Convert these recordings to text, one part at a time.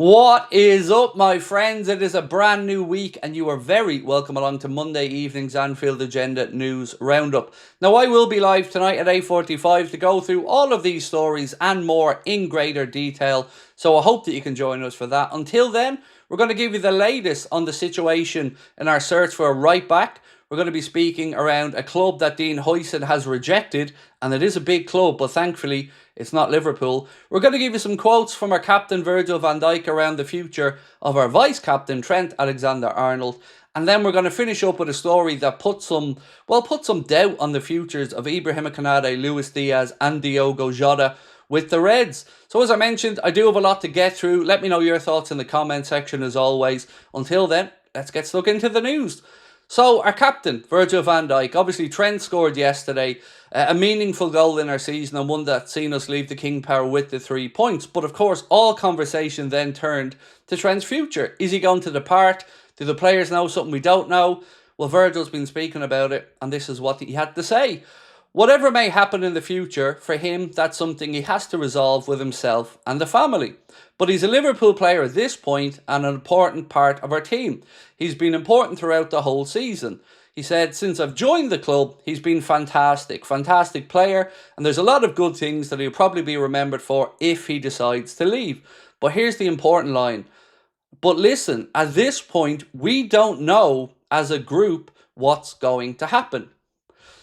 What is up, my friends? It is a brand new week, and you are very welcome along to Monday evening's Anfield Agenda News Roundup. Now, I will be live tonight at 8:45 to go through all of these stories and more in greater detail, so I hope that you can join us for that. Until then, we're going to give you the latest on the situation in our search for a right back. We're going to be speaking around a club that Dean HUIJSEN has rejected, and it is a big club, but thankfully it's not Liverpool. We're going to give you some quotes from our captain Virgil van Dijk around the future of our vice-captain Trent Alexander-Arnold, and then we're going to finish up with a story that put some doubt on the futures of Ibrahim Konate, Luis Diaz and Diogo Jota with the Reds. So as I mentioned, I do have a lot to get through. Let me know your thoughts in the comment section as always. Until then, let's get stuck into the news. So, our captain, Virgil van Dijk, obviously Trent scored yesterday, a meaningful goal in our season and one that's seen us leave the King Power with the 3 points. But of course, all conversation then turned to Trent's future. Is he going to depart? Do the players know something we don't know? Well, Virgil's been speaking about it, and this is what he had to say. Whatever may happen in the future, for him, that's something he has to resolve with himself and the family. But he's a Liverpool player at this point and an important part of our team. He's been important throughout the whole season. He said, since I've joined the club, he's been fantastic player, and there's a lot of good things that he'll probably be remembered for if he decides to leave. But here's the important line. But listen, at this point, we don't know as a group what's going to happen.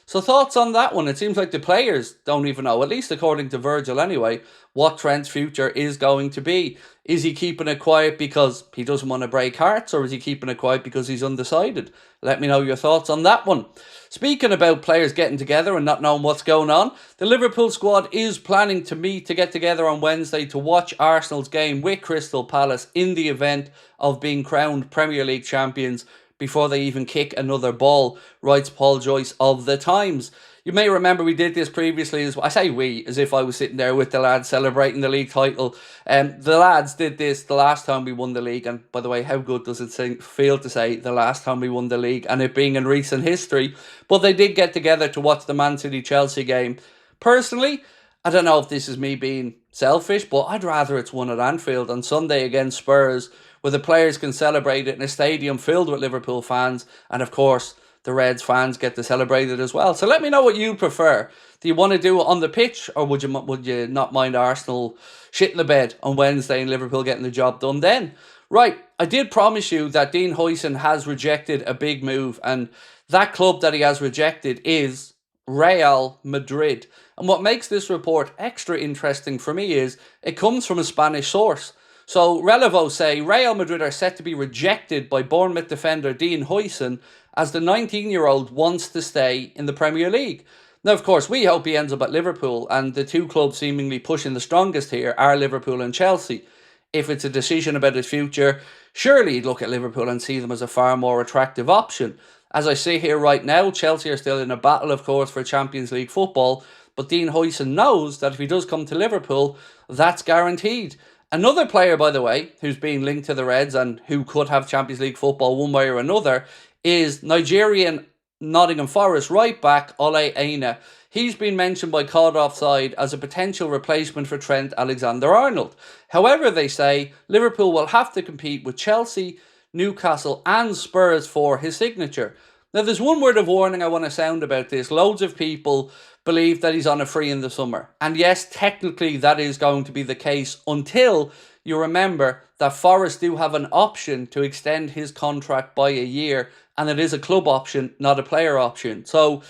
So thoughts on that one? It seems like the players don't even know, at least according to Virgil anyway, what Trent's future is going to be. Is he keeping it quiet because he doesn't want to break hearts, or is he keeping it quiet because he's undecided? Let me know your thoughts on that one. Speaking about players getting together and not knowing what's going on, the Liverpool squad is planning to get together on Wednesday to watch Arsenal's game with Crystal Palace in the event of being crowned Premier League champions before they even kick another ball, writes Paul Joyce of The Times. You may remember we did this previously, I say we, as if I was sitting there with the lads celebrating the league title. The lads did this the last time we won the league, and by the way, how good does it feel to say the last time we won the league, and it being in recent history, but they did get together to watch the Man City-Chelsea game. Personally, I don't know if this is me being selfish, but I'd rather it's won at Anfield on Sunday against Spurs, where the players can celebrate it in a stadium filled with Liverpool fans, and of course the Reds fans get to celebrate it as well. So let me know what you prefer. Do you want to do it on the pitch, or would you not mind Arsenal shitting the bed on Wednesday and Liverpool getting the job done then? Right, I did promise you that Dean HUIJSEN has rejected a big move, and that club that he has rejected is Real Madrid. And what makes this report extra interesting for me is it comes from a Spanish source. So Relevo say Real Madrid are set to be rejected by Bournemouth defender Dean HUIJSEN as the 19-year-old wants to stay in the Premier League. Now, of course, we hope he ends up at Liverpool, and the two clubs seemingly pushing the strongest here are Liverpool and Chelsea. If it's a decision about his future, surely he'd look at Liverpool and see them as a far more attractive option. As I say here right now, Chelsea are still in a battle, of course, for Champions League football, but Dean HUIJSEN knows that if he does come to Liverpool, that's guaranteed. Another player, by the way, who's being linked to the Reds and who could have Champions League football one way or another is Nigerian Nottingham Forest right back OLA. He's been mentioned by Called Offside as a potential replacement for Trent Alexander-Arnold. However, they say Liverpool will have to compete with Chelsea, Newcastle and Spurs for his signature. Now, there's one word of warning I want to sound about this. Loads of people believe that he's on a free in the summer. And yes, technically that is going to be the case until you remember that Forest do have an option to extend his contract by a year, and it is a club option, not a player option. So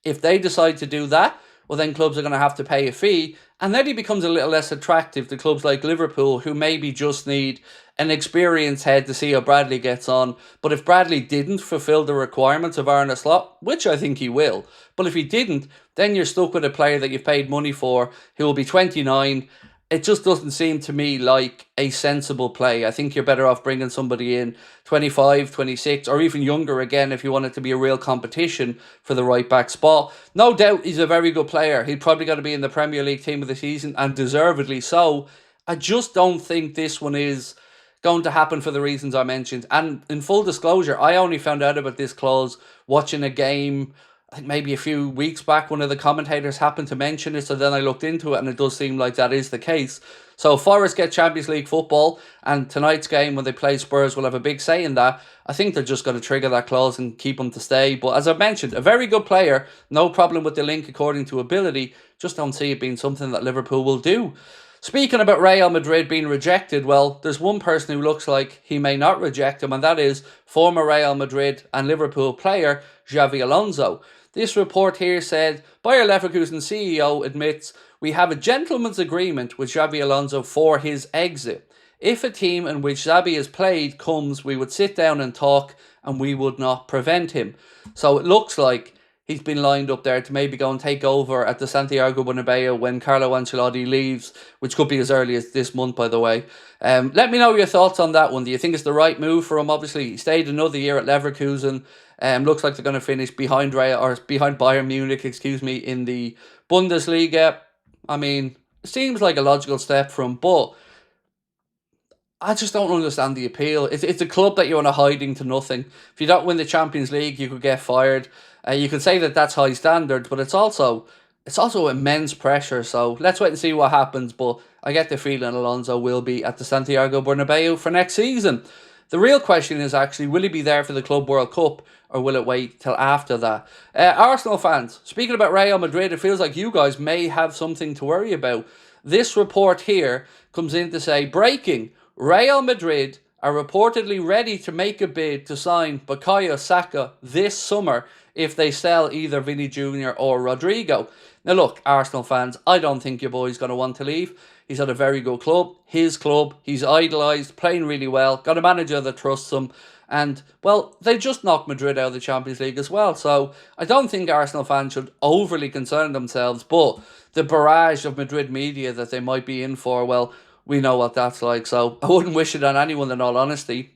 if they decide to do that, well, then clubs are going to have to pay a fee, and then he becomes a little less attractive to clubs like Liverpool, who maybe just need an experienced head to see how Bradley gets on. But if Bradley didn't fulfill the requirements of Arne Slot, which I think he will, but if he didn't, then you're stuck with a player that you've paid money for who will be 29. It just doesn't seem to me like a sensible play. I think you're better off bringing somebody in 25, 26, or even younger again if you want it to be a real competition for the right back spot. No doubt he's a very good player. He's probably going to be in the Premier League team of the season, and deservedly so. I just don't think this one is going to happen for the reasons I mentioned. And in full disclosure, I only found out about this clause watching a game, I think maybe a few weeks back. One of the commentators happened to mention it, so then I looked into it, and it does seem like that is the case. So if Forest get Champions League football, and tonight's game when they play Spurs will have a big say in that, I think they're just going to trigger that clause and keep him to stay. But as I mentioned, a very good player, no problem with the link according to ability, just don't see it being something that Liverpool will do. Speaking about Real Madrid being rejected, well, there's one person who looks like he may not reject him, and that is former Real Madrid and Liverpool player Xabi Alonso. This report here said, Bayer Leverkusen CEO admits, we have a gentleman's agreement with Xabi Alonso for his exit. If a team in which Xabi has played comes, we would sit down and talk, and we would not prevent him. So it looks like he's been lined up there to maybe go and take over at the Santiago Bernabeu when Carlo Ancelotti leaves, which could be as early as this month, by the way. Let me know your thoughts on that one. Do you think it's the right move for him? Obviously, he stayed another year at Leverkusen. Looks like they're going to finish behind Bayern Munich, in the Bundesliga. I mean, it seems like a logical step for him, but I just don't understand the appeal. It's a club that you're on a hiding to nothing. If you don't win the Champions League, you could get fired. You could say that that's high standard, but it's also immense pressure. So let's wait and see what happens. But I get the feeling Alonso will be at the Santiago Bernabeu for next season. The real question is actually, will he be there for the Club World Cup, or will it wait till after that? Arsenal fans, speaking about Real Madrid, it feels like you guys may have something to worry about. This report here comes in to say, breaking, Real Madrid are reportedly ready to make a bid to sign Bukayo Saka this summer if they sell either Vinny Jr. or Rodrigo. Now look, Arsenal fans, I don't think your boy's going to want to leave. He's at a very good club, his club, he's idolised, playing really well, got a manager that trusts him, and, well, they just knocked Madrid out of the Champions League as well, so I don't think Arsenal fans should overly concern themselves, but the barrage of Madrid media that they might be in for, well, we know what that's like, so I wouldn't wish it on anyone in all honesty.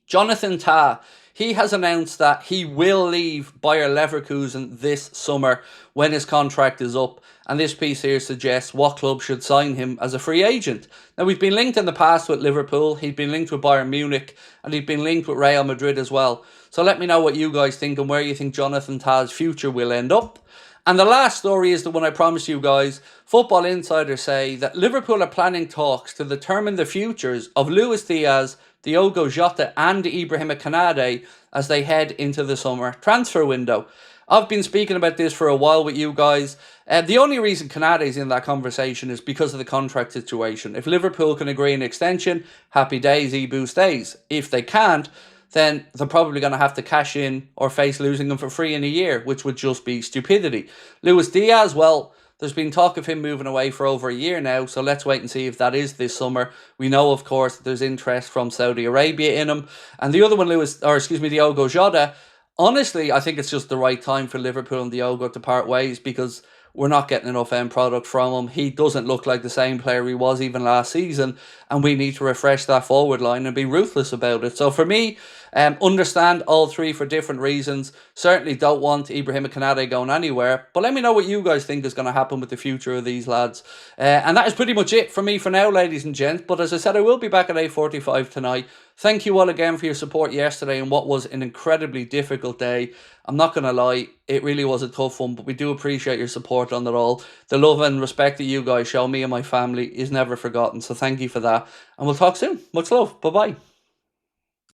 Jonathan Tah, he has announced that he will leave Bayer Leverkusen this summer when his contract is up. And this piece here suggests what club should sign him as a free agent. Now, we've been linked in the past with Liverpool. He'd been linked with Bayern Munich. And he'd been linked with Real Madrid as well. So let me know what you guys think and where you think Jonathan Tah's future will end up. And the last story is the one I promised you guys. Football insiders say that Liverpool are planning talks to determine the futures of Luis Diaz, Diogo Jota and Ibrahima Konate as they head into the summer transfer window. I've been speaking about this for a while with you guys. The only reason Konate is in that conversation is because of the contract situation. If Liverpool can agree an extension, happy days, Ibu stays. If they can't, then they're probably going to have to cash in or face losing him for free in a year, which would just be stupidity. Luis Diaz, well, there's been talk of him moving away for over a year now, so let's wait and see if that is this summer. We know, of course, that there's interest from Saudi Arabia in him. And the other one, Diogo Jota, honestly, I think it's just the right time for Liverpool and Diogo to part ways because we're not getting enough end product from him. He doesn't look like the same player he was even last season, and we need to refresh that forward line and be ruthless about it. So for me, understand all three for different reasons. Certainly don't want Ibrahima Konate going anywhere, but let me know what you guys think is going to happen with the future of these lads. And that is pretty much it for me for now, ladies and gents. But as I said, I will be back at 8:45 tonight. Thank you all again for your support yesterday in what was an incredibly difficult day. I'm not going to lie, it really was a tough one, but we do appreciate your support on it all. The love and respect that you guys show me and my family is never forgotten, so thank you for that. And we'll talk soon. Much love. Bye-bye.